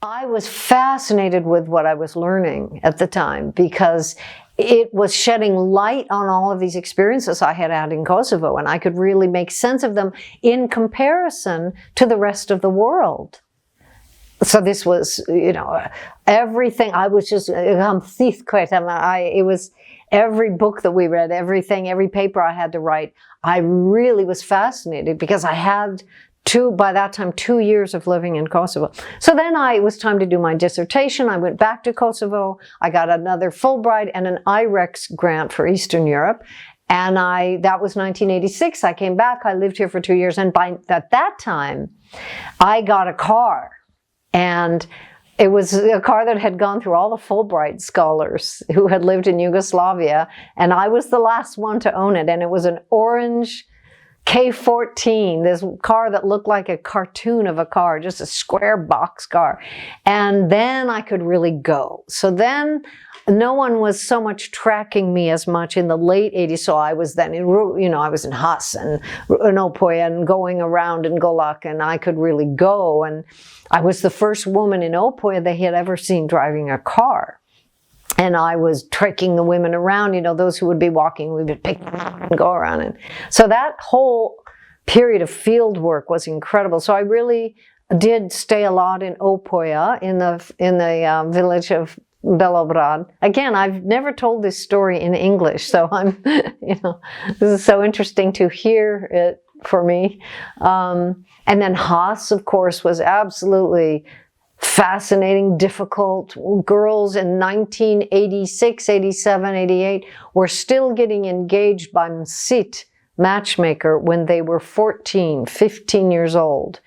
I was fascinated with what I was learning at the time because it was shedding light on all of these experiences I had had in Kosovo, and I could really make sense of them in comparison to the rest of the world. So this was, you know, everything. I was just, it was every book that we read, everything, every paper I had to write. I really was fascinated because I had by that time, 2 years of living in Kosovo. So then it was time to do my dissertation. I went back to Kosovo. I got another Fulbright and an IREX grant for Eastern Europe. And that was 1986. I came back. I lived here for 2 years. And at that time, I got a car. And it was a car that had gone through all the Fulbright scholars who had lived in Yugoslavia. And I was the last one to own it. And it was an orange K14, this car that looked like a cartoon of a car, just a square box car. And then I could really go. So then no one was so much tracking me as much in the late 80s. So I was then, I was in Hus and Opoj and going around in Golak, and I could really go. And I was the first woman in Opoj they had ever seen driving a car. And I was trekking the women around, those who would be walking, we would pick them up and go around. And so that whole period of field work was incredible. So I really did stay a lot in Opoj, in the village of Belobrad. Again, I've never told this story in English, so I'm, this is so interesting to hear it for me. And then Hus, of course, was absolutely fascinating, difficult. Girls in 1986, 87, 88 were still getting engaged by Msit, matchmaker, when they were 14, 15 years old.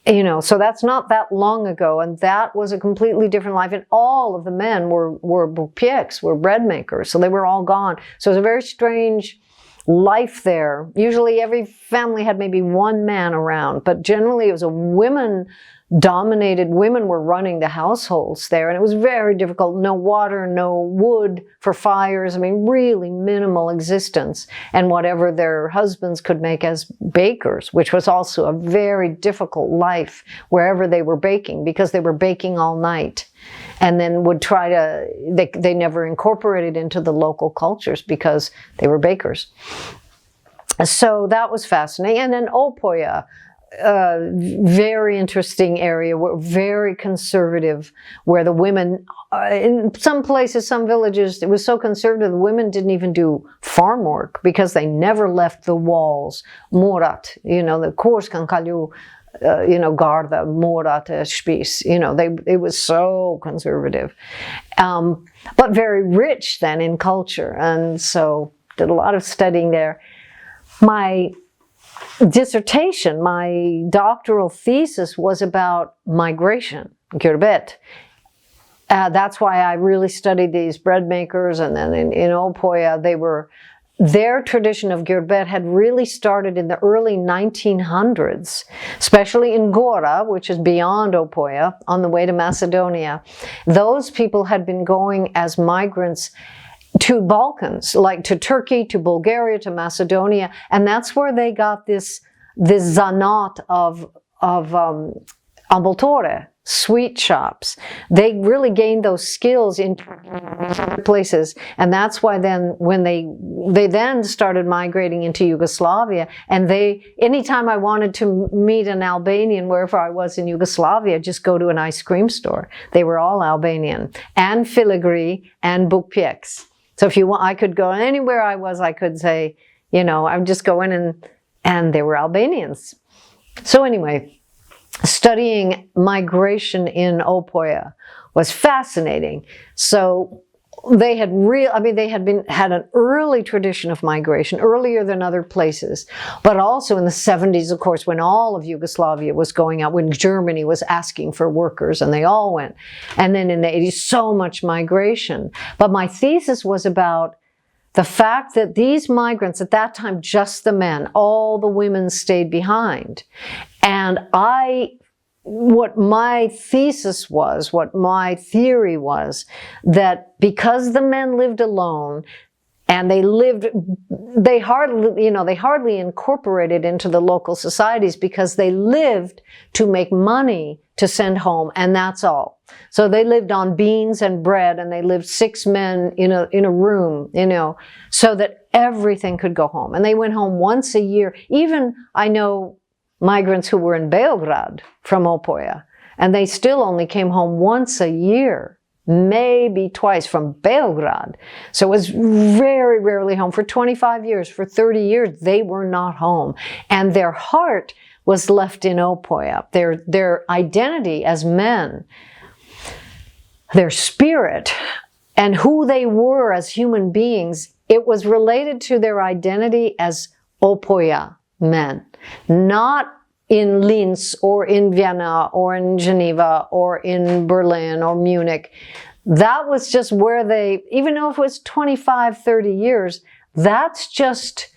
So that's not that long ago, and that was a completely different life. And all of the men were bupieks, were bread makers, so they were all gone. So it was a very strange life there. Usually every family had maybe one man around, but generally it was a women-dominated, women were running the households there, and it was very difficult. No water, no wood for fires. I mean, really minimal existence, and whatever their husbands could make as bakers, which was also a very difficult life wherever they were baking, because they were baking all night. And then would try to, they never incorporated into the local cultures because they were bakers. So that was fascinating. And then Opoj, very interesting area, very conservative, where the women, in some places, some villages, it was so conservative, the women didn't even do farm work because they never left the walls. Morat, the korskan kalju, garda, morat, spis, it was so conservative. But very rich then in culture. And so did a lot of studying there. My dissertation, my doctoral thesis was about migration, gurbet. That's why I really studied these bread makers. And then in Opoj, their tradition of gurbet had really started in the early 1900s, especially in Gora, which is beyond Opoj, on the way to Macedonia. Those people had been going as migrants to Balkans, like to Turkey, to Bulgaria, to Macedonia, and that's where they got this zanat of ambultore, sweet shops. They really gained those skills in places, and that's why then when they then started migrating into Yugoslavia, and anytime I wanted to meet an Albanian wherever I was in Yugoslavia, just go to an ice cream store. They were all Albanian, and filigri, and bupieks. So if you want, I could go anywhere I was, I could say, I would just go in and they were Albanians. So anyway, studying migration in Opoj was fascinating. So they had had an early tradition of migration, earlier than other places, but also in the 70s, of course, when all of Yugoslavia was going out, when Germany was asking for workers, and they all went. And then in the 80s, so much migration. But my thesis was about the fact that these migrants, at that time, just the men, all the women stayed behind. And what my thesis was, what my theory was, that because the men lived alone, And they hardly incorporated into the local societies because they lived to make money to send home, and that's all. So they lived on beans and bread, and they lived 6 men in a room, so that everything could go home. And they went home once a year. Even I know migrants who were in Beograd from Opoja, and they still only came home once a year, maybe twice from Beograd. So it was very rarely home. For 25 years, for 30 years, they were not home. And their heart was left in Opoja. Their identity as men, their spirit, and who they were as human beings, it was related to their identity as Opoja men, not in Linz or in Vienna or in Geneva or in Berlin or Munich. That was just where they, even though it was 25, 30 years, that's just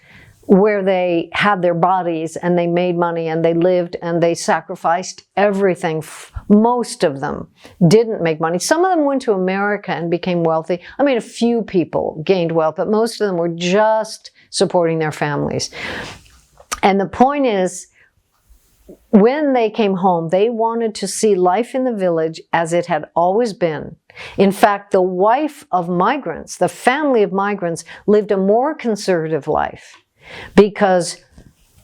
where they had their bodies, and they made money, and they lived, and they sacrificed everything. Most of them didn't make money. Some of them went to America and became wealthy. I mean, a few people gained wealth, but most of them were just supporting their families. And the point is, when they came home, they wanted to see life in the village as it had always been. In fact, the wife of migrants, the family of migrants, lived a more conservative life because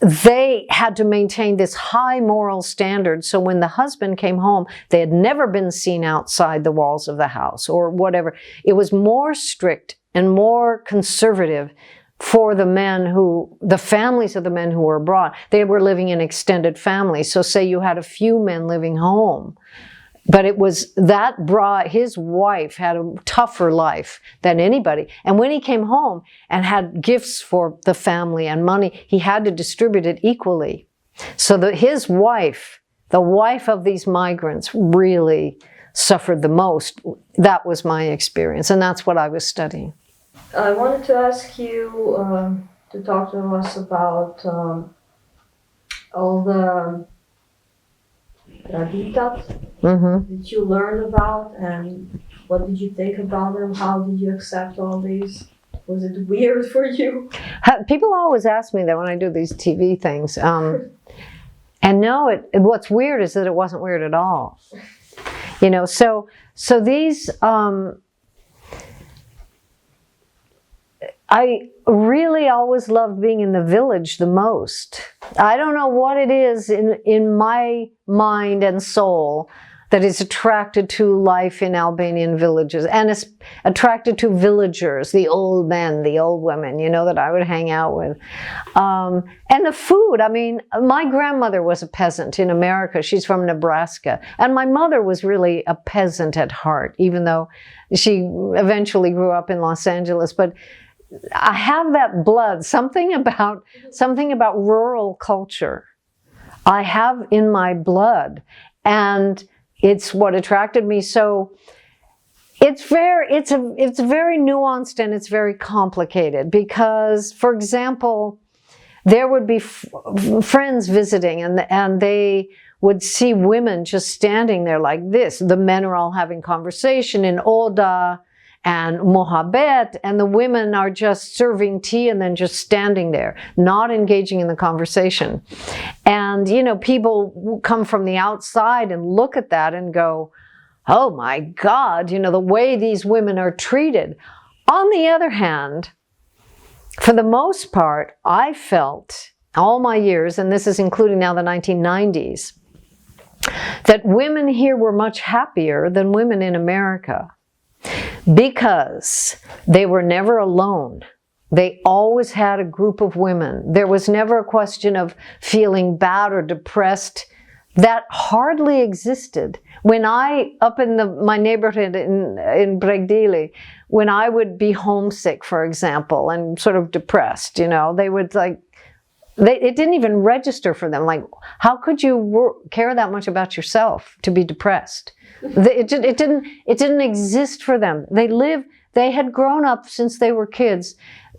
they had to maintain this high moral standard. So when the husband came home, they had never been seen outside the walls of the house or whatever. It was more strict and more conservative for the families of the men who were abroad. They were living in extended families. So say you had a few men living home, but his wife had a tougher life than anybody. And when he came home and had gifts for the family and money, he had to distribute it equally. So that his wife, the wife of these migrants, really suffered the most. That was my experience, and that's what I was studying. I wanted to ask you to talk to us about all the Dytë that you learned about, and what did you think about them? How did you accept all these? Was it weird for you? People always ask me that when I do these TV things. And no, what's weird is that it wasn't weird at all. So these... I really always loved being in the village the most. I don't know what it is in my mind and soul that is attracted to life in Albanian villages, and is attracted to villagers, the old men, the old women, that I would hang out with. And the food, I mean, my grandmother was a peasant in America. She's from Nebraska. And my mother was really a peasant at heart, even though she eventually grew up in Los Angeles. But I have that blood, something about rural culture I have in my blood, and it's what attracted me. So it's very nuanced, and it's very complicated because, for example, there would be friends visiting, and they would see women just standing there like this. The men are all having conversation in Oda and Mohabet, and the women are just serving tea and then just standing there, not engaging in the conversation. And, people come from the outside and look at that and go, oh my God, the way these women are treated. On the other hand, for the most part, I felt all my years, and this is including now the 1990s, that women here were much happier than women in America. Because they were never alone. They always had a group of women. There was never a question of feeling bad or depressed. That hardly existed. When up in my neighborhood in Bregdili, when I would be homesick, for example, and sort of depressed, they would it didn't even register for them. Like, how could you care that much about yourself to be depressed? It didn't exist for them. They had grown up since they were kids.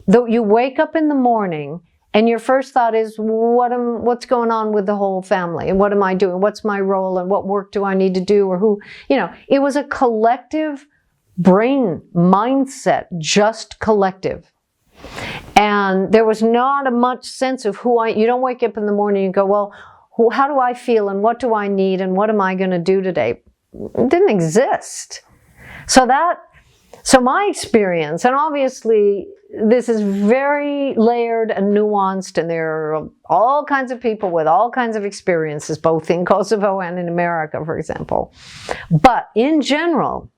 Though you wake up in the morning and your first thought is, what's going on with the whole family? And what am I doing? What's my role? And what work do I need to do? Or who, it was a collective brain mindset, just collective. And there was not a much sense of you don't wake up in the morning and go, well, how do I feel and what do I need and what am I going to do today? It didn't exist. So my experience, and obviously this is very layered and nuanced, and there are all kinds of people with all kinds of experiences, both in Kosovo and in America, for example. But in general,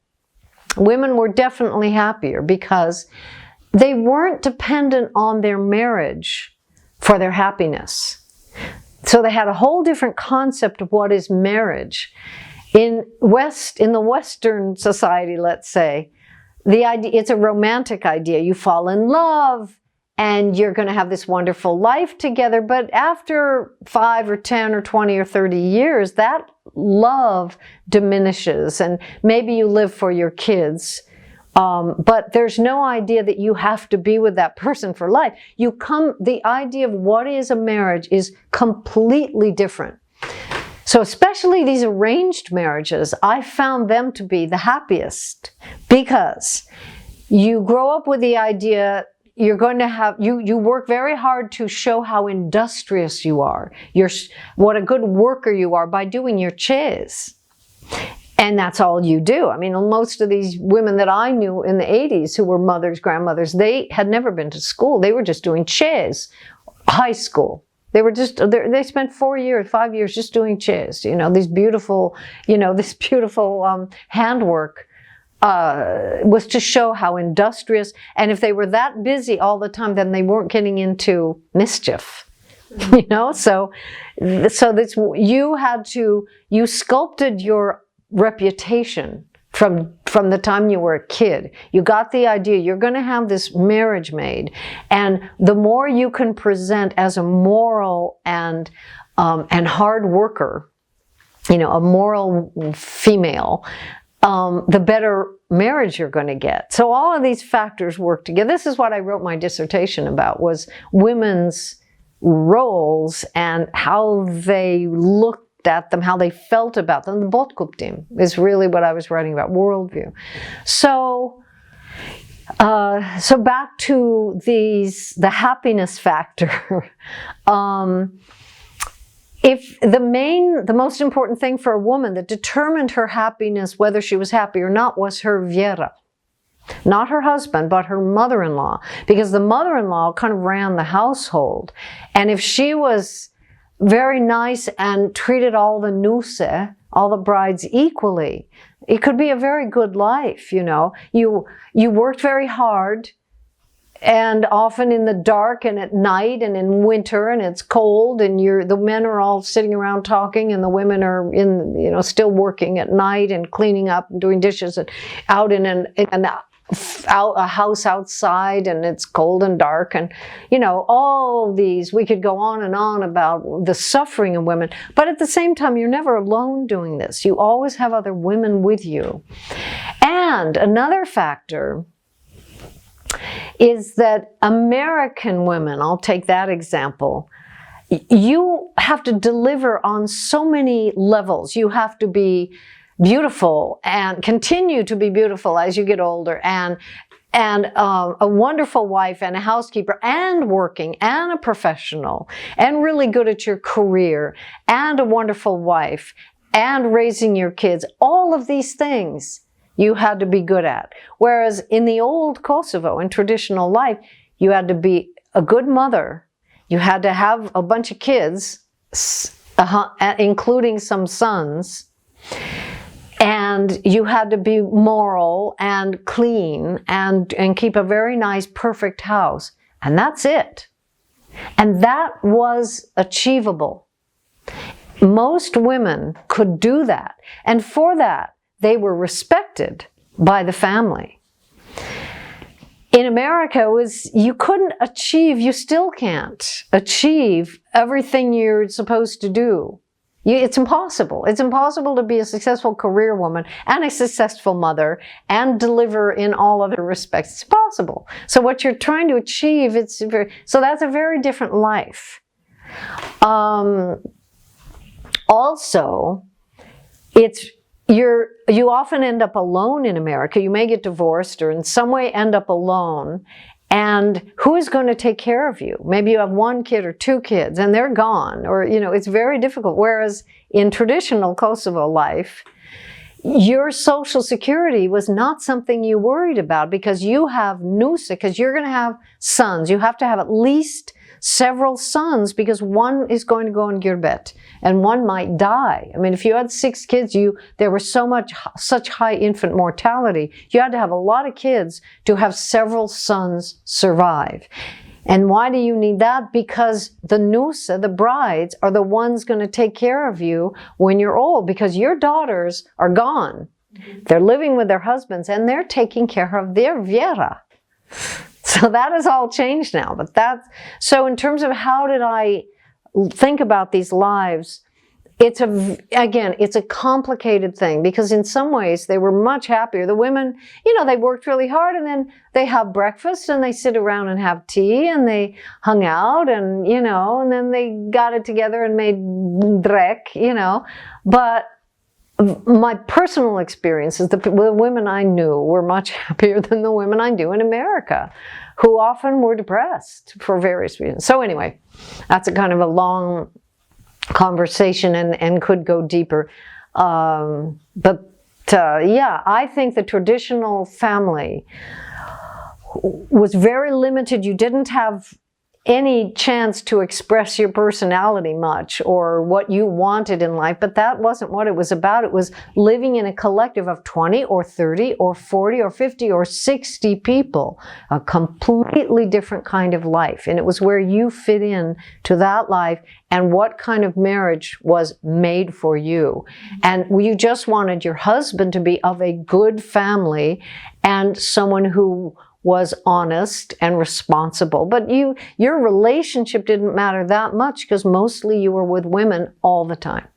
women were definitely happier because they weren't dependent on their marriage for their happiness. So they had a whole different concept of what is marriage. In the Western society, let's say, the idea, it's a romantic idea. You fall in love and you're going to have this wonderful life together. But after 5 or 10 or 20 or 30 years, that love diminishes, and maybe you live for your kids. But there's no idea that you have to be with that person for life. The idea of what is a marriage is completely different. So especially these arranged marriages, I found them to be the happiest because you grow up with the idea you're going to have, you work very hard to show how industrious you are, what a good worker you are by doing your chores. And that's all you do. I mean, most of these women that I knew in the 80s who were mothers, grandmothers, they had never been to school. They were just doing chores, high school. They spent 5 years just doing chores. This beautiful handwork was to show how industrious. And if they were that busy all the time, then they weren't getting into mischief. So you sculpted your reputation from the time you were a kid. You got the idea you're going to have this marriage made, and the more you can present as a moral and hard worker, a moral female, the better marriage you're going to get. So all of these factors work together. This is what I wrote my dissertation about, was women's roles and how they looked at them, how they felt about them. The Botkuptim is really what I was writing about, worldview. So back to the happiness factor. If the most important thing for a woman that determined her happiness, whether she was happy or not, was her Viera. Not her husband, but her mother-in-law. Because the mother-in-law kind of ran the household. And if she was very nice and treated all the nuse, all the brides, equally, it could be a very good life. You worked very hard, and often in the dark and at night and in winter, and it's cold, and the men are all sitting around talking, and the women are still working at night and cleaning up and doing dishes, and out in a house outside, and it's cold and dark, and all these, we could go on and on about the suffering of women. But at the same time, you're never alone doing this. You always have other women with you. And another factor is that American women, I'll take that example, you have to deliver on so many levels. You have to be beautiful and continue to be beautiful as you get older, and a wonderful wife and a housekeeper and working and a professional and really good at your career and a wonderful wife and raising your kids. All of these things you had to be good at. Whereas in the old Kosovo, in traditional life, you had to be a good mother. You had to have a bunch of kids, including some sons. And you had to be moral and clean and keep a very nice, perfect house. And that's it. And that was achievable. Most women could do that. And for that, they were respected by the family. In America, you couldn't achieve, you still can't achieve everything you're supposed to do. It's impossible. It's impossible to be a successful career woman and a successful mother and deliver in all other respects. It's possible. So what you're trying to achieve, so that's a very different life. Also, you often end up alone in America. You may get divorced or in some way end up alone. And who is going to take care of you? Maybe you have one kid or two kids and they're gone, or, you know, it's very difficult. Whereas in traditional Kosovo life, your social security was not something you worried about because you have nusa, because you're going to have sons. You have to have at least several sons because one is going to go on girbet and one might die. I mean, if you had 6 kids, there was such high infant mortality. You had to have a lot of kids to have several sons survive. And why do you need that? Because the nusa, the brides, are the ones going to take care of you when you're old, because your daughters are gone. They're living with their husbands and they're taking care of their Vera. So that has all changed now. But so in terms of how did I think about these lives, it's a complicated thing, because in some ways they were much happier. The women, you know, they worked really hard and then they have breakfast and they sit around and have tea and they hung out and, you know, and then they got it together and made drek, you know. But my personal experiences, the women I knew were much happier than the women I knew in America, who often were depressed for various reasons. So anyway, that's a kind of a long conversation and could go deeper. Yeah, I think the traditional family was very limited. You didn't have any chance to express your personality much or what you wanted in life, but that wasn't what it was about. It was living in a collective of 20 or 30 or 40 or 50 or 60 people, a completely different kind of life. And it was where you fit in to that life and what kind of marriage was made for you. And you just wanted your husband to be of a good family and someone who was honest and responsible. But your relationship didn't matter that much because mostly you were with women all the time.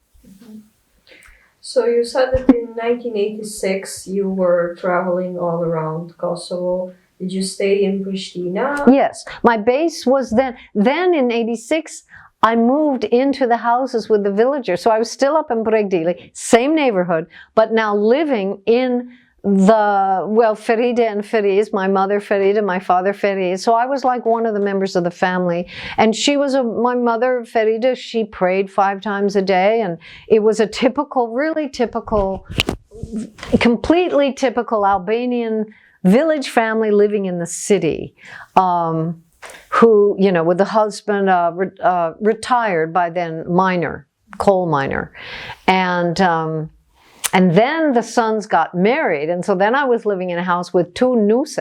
So you said that in 1986 you were traveling all around Kosovo. Did you stay in Pristina? Yes. My base was then. Then in 86, I moved into the houses with the villagers. So I was still up in Bregdili, same neighborhood, but now living in Feride and Feriz, my mother Feride, my father Feriz. So I was like one of the members of the family. And she was my mother Feride, she prayed 5 times a day. And it was a typical, really typical, completely typical Albanian village family living in the city. Who, you know, with the husband retired by then, coal miner. And then the sons got married. And so then I was living in a house with 2 nuse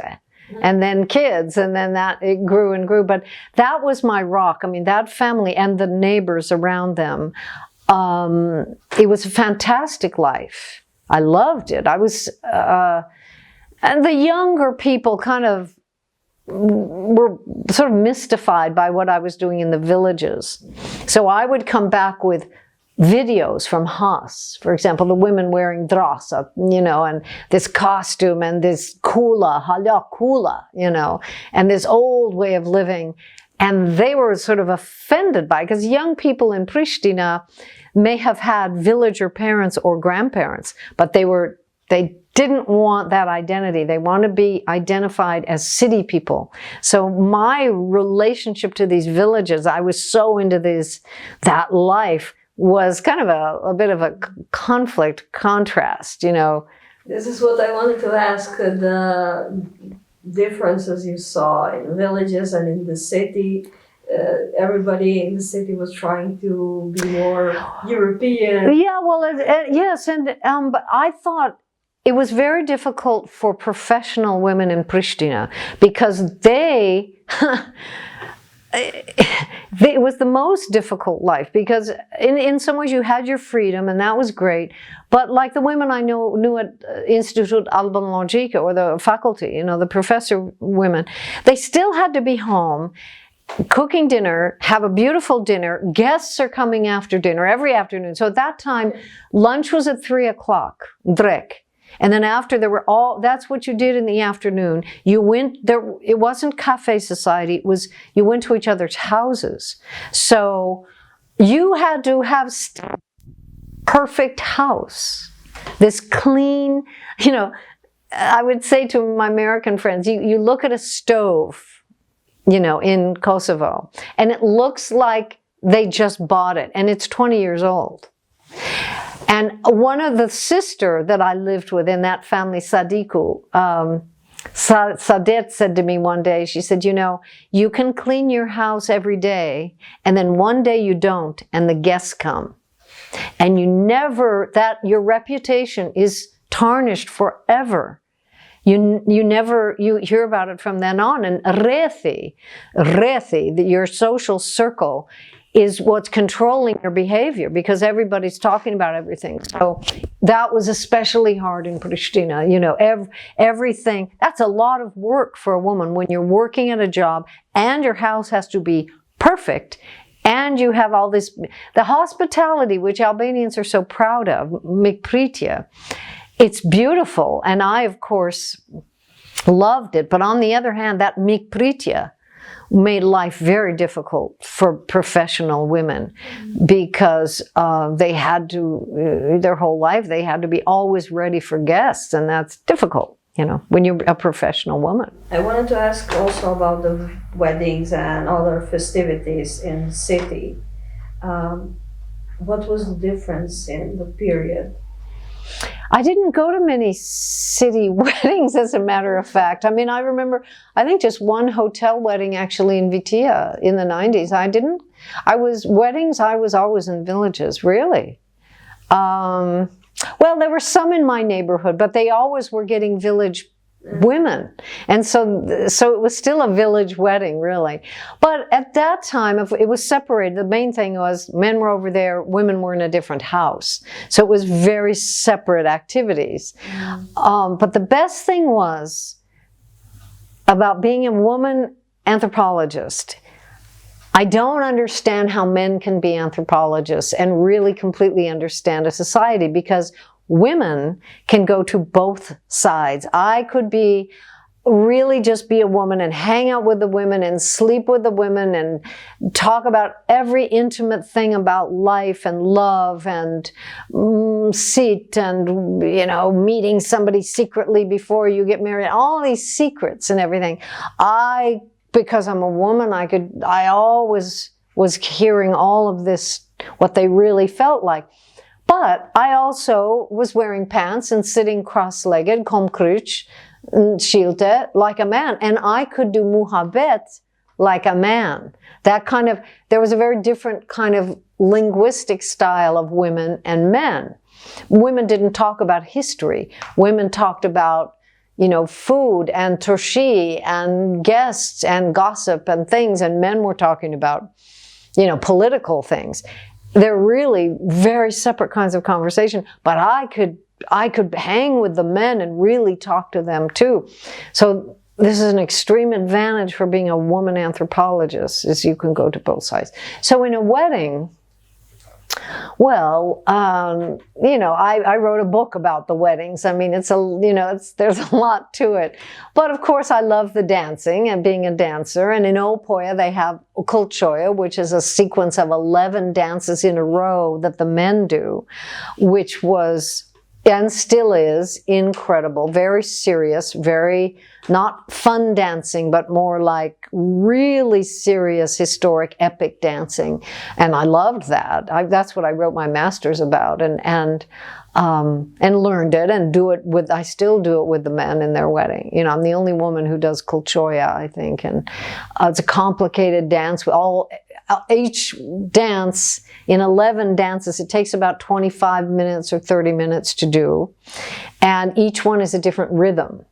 and then kids. And then it grew and grew. But that was my rock. I mean, that family and the neighbors around them, it was a fantastic life. I loved it. And the younger people kind of were sort of mystified by what I was doing in the villages. So I would come back with videos from Haas, for example, the women wearing drasa, you know, and this costume and this hala kula, you know, and this old way of living. And they were sort of offended by it, because young people in Pristina may have had villager parents or grandparents, but they didn't want that identity. They want to be identified as city people. So my relationship to these villages, I was so into that life, was kind of a bit of a contrast, you know. This is what I wanted to ask, the differences you saw in villages and in the city. Everybody in the city was trying to be more European. Yeah, well, yes, but I thought it was very difficult for professional women in Pristina, because it was the most difficult life, because in some ways you had your freedom and that was great, but like the women I knew at Institute Albanologica, or the faculty, you know, the professor women, they still had to be home cooking dinner, have a beautiful dinner. Guests are coming after dinner every afternoon. So at that time, lunch was at 3 o'clock, drek. And then after, that's what you did in the afternoon. You went there, it wasn't cafe society, you went to each other's houses. So you had to have perfect house, this clean, you know, I would say to my American friends, you look at a stove, you know, in Kosovo. And it looks like they just bought it, and it's 20 years old. And one of the sister that I lived with in that family, Sadiku, Sadet said to me one day, she said, you know, you can clean your house every day, and then one day you don't, and the guests come. And you never, your reputation is tarnished forever. You hear about it from then on. And rethi, your social circle, is what's controlling your behavior, because everybody's talking about everything. So that was especially hard in Pristina. You know, everything, that's a lot of work for a woman when you're working at a job and your house has to be perfect, and you have all this, the hospitality, which Albanians are so proud of, mikpritje. It's beautiful, and I, of course, loved it. But on the other hand, that mikpritje made life very difficult for professional women, because they had to, their whole life, they had to be always ready for guests, and that's difficult, you know, when you're a professional woman. I wanted to ask also about the weddings and other festivities in the city. What was the difference in the period? I didn't go to many city weddings, as a matter of fact. I mean, I remember, I think just one hotel wedding actually in Vitia in the 90s. I was always in villages, really. Well, there were some in my neighborhood, but they always were getting village women. And so it was still a village wedding, really. But at that time, it was separated. The main thing was men were over there, women were in a different house. So it was very separate activities. But the best thing was about being a woman anthropologist. I don't understand how men can be anthropologists and really completely understand a society, because women can go to both sides. I could really just be a woman and hang out with the women and sleep with the women and talk about every intimate thing about life and love and sit and, you know, meeting somebody secretly before you get married, all these secrets and everything. Because I'm a woman, I always was hearing all of this, what they really felt like. But I also was wearing pants and sitting cross-legged, komkruch, shilte, like a man. And I could do muhabbet like a man. There was a very different kind of linguistic style of women and men. Women didn't talk about history. Women talked about, you know, food and turshi and guests and gossip and things. And men were talking about, you know, political things. They're really very separate kinds of conversation, but I could hang with the men and really talk to them too. So this is an extreme advantage for being a woman anthropologist, is you can go to both sides. So in a wedding, well, you know, I wrote a book about the weddings. I mean, there's a lot to it. But of course, I love the dancing and being a dancer. And in Opoja, they have kulchoja, which is a sequence of 11 dances in a row that the men do, which was, and still is, incredible, very serious, very not fun dancing, but more like really serious, historic, epic dancing. And I loved that. That's what I wrote my master's about, and learned it and I still do it with the men in their wedding. You know, I'm the only woman who does kulchoja, I think, and it's a complicated dance. Each dance, in 11 dances, it takes about 25 minutes or 30 minutes to do. And each one is a different rhythm.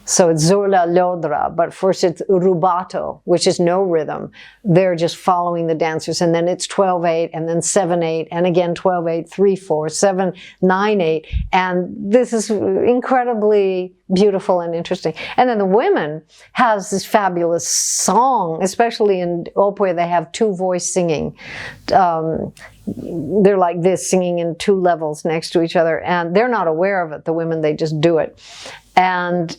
So it's Zorla Lodra, but first it's Rubato, which is no rhythm. They're just following the dancers. And then it's 12-8, and then 7-8, and again 12-8, 3-4, 7-9-8. And this is incredibly beautiful and interesting. And then the women has this fabulous song, especially in Opoja, they have two-voice singing. They're like this, singing in two levels next to each other. And they're not aware of it, the women, they just do it. And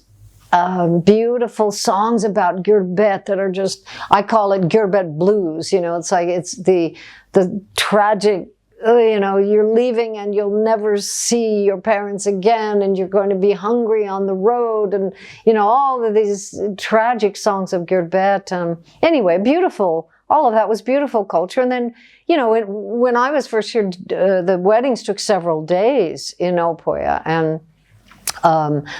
beautiful songs about Gurbet that are just, I call it Gurbet blues. You know, it's like, it's the tragic you know, you're leaving and you'll never see your parents again, and you're going to be hungry on the road, and, you know, all of these tragic songs of Gerbet. Anyway, beautiful. All of that was beautiful culture. And then, you know, when I was first here, the weddings took several days in Opoya, and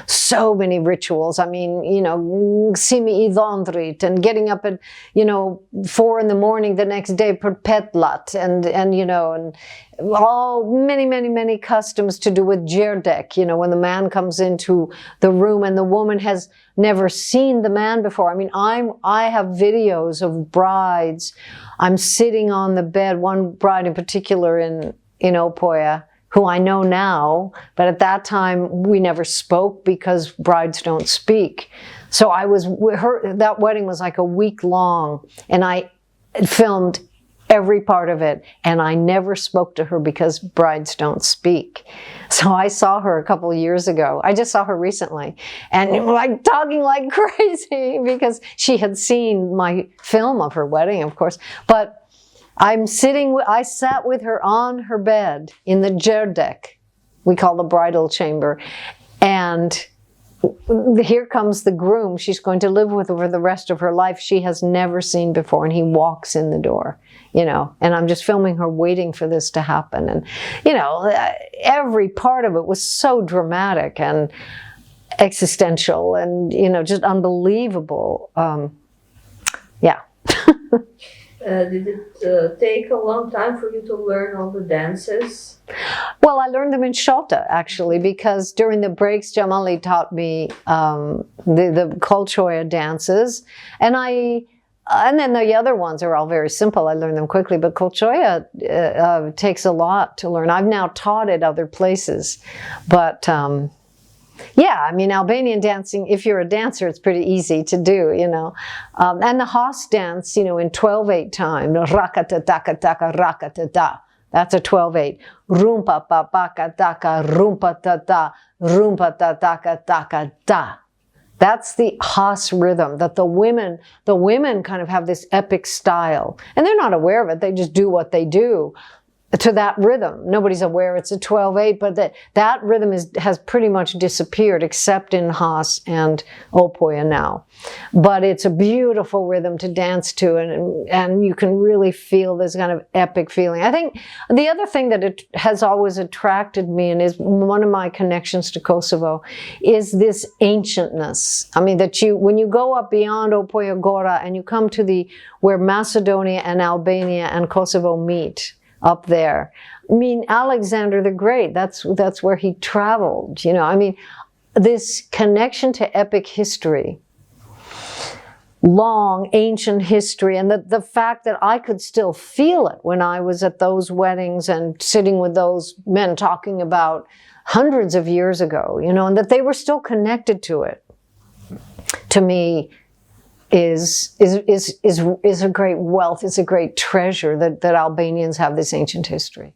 so many rituals. I mean, you know, Simi Idondrit, and getting up at, you know, 4 in the morning the next day per petlat, and you know, and all many customs to do with Jerdek, you know, when the man comes into the room and the woman has never seen the man before. I mean, I have videos of brides. I'm sitting on the bed, one bride in particular in Opoya, who I know now, but at that time we never spoke because brides don't speak. So I was with her, that wedding was like a week long, and I filmed every part of it, and I never spoke to her because brides don't speak. So I saw her a couple of years ago. I just saw her recently, and like talking like crazy because she had seen my film of her wedding, of course. But I sat with her on her bed in the Jerdek, we call the bridal chamber, and here comes the groom she's going to live with for the rest of her life. She has never seen before, and he walks in the door, you know, and I'm just filming her waiting for this to happen. And, you know, every part of it was so dramatic and existential and, you know, just unbelievable. Yeah. Did it take a long time for you to learn all the dances? Well, I learned them in Shota, actually, because during the breaks, Jamali taught me the Kolchoya dances, and then the other ones are all very simple. I learned them quickly, but Kolchoya takes a lot to learn. I've now taught it other places, but yeah, I mean, Albanian dancing, if you're a dancer, it's pretty easy to do, you know. And the Haas dance, you know, in 12/8 time, rakata taka taka rakata da. That's a 12/8. Rumpa pa paka taka rumpa ta ta rumpa ta taka taka da. That's the Haas rhythm that the women kind of have this epic style. And they're not aware of it. They just do what they do to that rhythm. Nobody's aware it's a 12/8, but that rhythm has pretty much disappeared, except in Haas and Opoya now. But it's a beautiful rhythm to dance to, and you can really feel this kind of epic feeling. I think the other thing that it has always attracted me, and is one of my connections to Kosovo, is this ancientness. I mean, that when you go up beyond Opoya Gora and you come to where Macedonia and Albania and Kosovo meet, up there. I mean, Alexander the Great, that's where he traveled, you know. I mean, this connection to epic history, long, ancient history, and the fact that I could still feel it when I was at those weddings and sitting with those men talking about hundreds of years ago, you know, and that they were still connected to it, to me, is a great wealth, is a great treasure that Albanians have this ancient history.